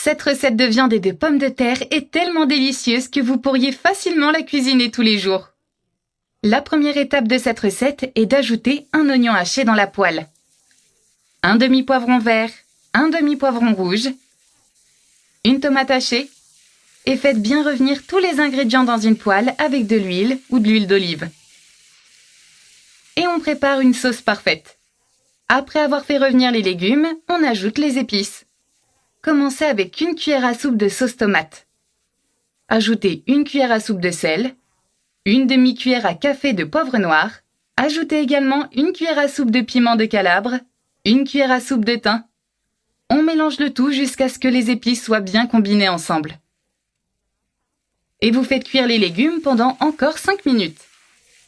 Cette recette de viande et de pommes de terre est tellement délicieuse que vous pourriez facilement la cuisiner tous les jours. La première étape de cette recette est d'ajouter un oignon haché dans la poêle, un demi-poivron vert, un demi-poivron rouge, une tomate hachée et faites bien revenir tous les ingrédients dans une poêle avec de l'huile ou de l'huile d'olive. Et on prépare une sauce parfaite. Après avoir fait revenir les légumes, on ajoute les épices. Commencez avec une cuillère à soupe de sauce tomate. Ajoutez une cuillère à soupe de sel, une demi-cuillère à café de poivre noir. Ajoutez également une cuillère à soupe de piment de Calabre, une cuillère à soupe de thym. On mélange le tout jusqu'à ce que les épices soient bien combinées ensemble. Et vous faites cuire les légumes pendant encore 5 minutes.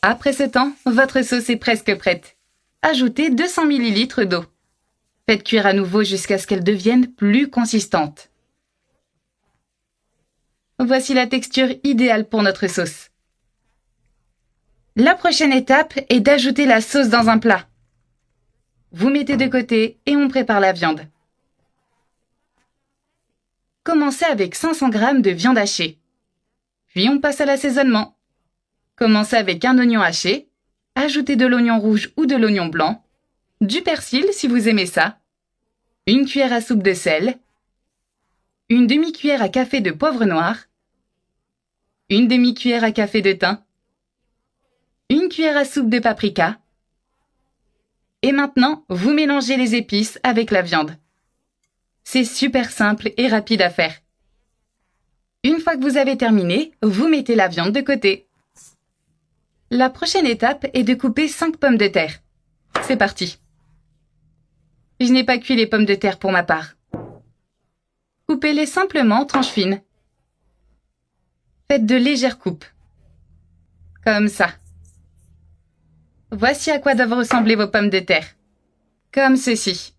Après ce temps, votre sauce est presque prête. Ajoutez 200 ml d'eau. Faites cuire à nouveau jusqu'à ce qu'elle devienne plus consistante. Voici la texture idéale pour notre sauce. La prochaine étape est d'ajouter la sauce dans un plat. Vous mettez de côté et on prépare la viande. Commencez avec 500 g de viande hachée. Puis on passe à l'assaisonnement. Commencez avec un oignon haché. Ajoutez de l'oignon rouge ou de l'oignon blanc. Du persil si vous aimez ça, une cuillère à soupe de sel, une demi-cuillère à café de poivre noir, une demi-cuillère à café de thym, une cuillère à soupe de paprika. Et maintenant, vous mélangez les épices avec la viande. C'est super simple et rapide à faire. Une fois que vous avez terminé, vous mettez la viande de côté. La prochaine étape est de couper 5 pommes de terre. C'est parti. Je n'ai pas cuit les pommes de terre pour ma part. Coupez-les simplement en tranches fines. Faites de légères coupes. Comme ça. Voici à quoi doivent ressembler vos pommes de terre. Comme ceci.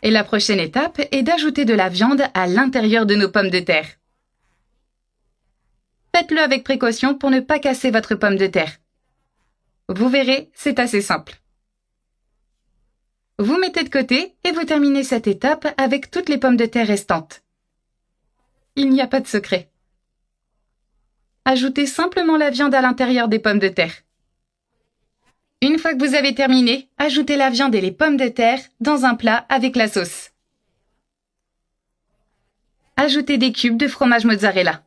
Et la prochaine étape est d'ajouter de la viande à l'intérieur de nos pommes de terre. Faites-le avec précaution pour ne pas casser votre pomme de terre. Vous verrez, c'est assez simple. Vous mettez de côté et vous terminez cette étape avec toutes les pommes de terre restantes. Il n'y a pas de secret. Ajoutez simplement la viande à l'intérieur des pommes de terre. Une fois que vous avez terminé, ajoutez la viande et les pommes de terre dans un plat avec la sauce. Ajoutez des cubes de fromage mozzarella.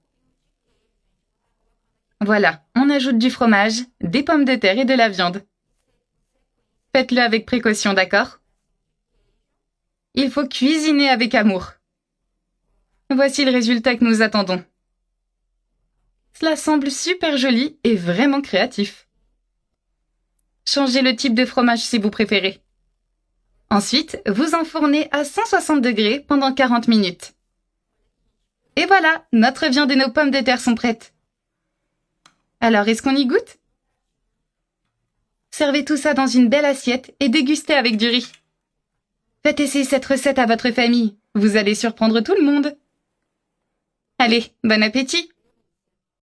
Voilà, on ajoute du fromage, des pommes de terre et de la viande. Faites-le avec précaution, d'accord ? Il faut cuisiner avec amour. Voici le résultat que nous attendons. Cela semble super joli et vraiment créatif. Changez le type de fromage si vous préférez. Ensuite, vous enfournez à 160 degrés pendant 40 minutes. Et voilà, notre viande et nos pommes de terre sont prêtes. Alors, est-ce qu'on y goûte ? Servez tout ça dans une belle assiette et dégustez avec du riz. Faites essayer cette recette à votre famille. Vous allez surprendre tout le monde. Allez, bon appétit!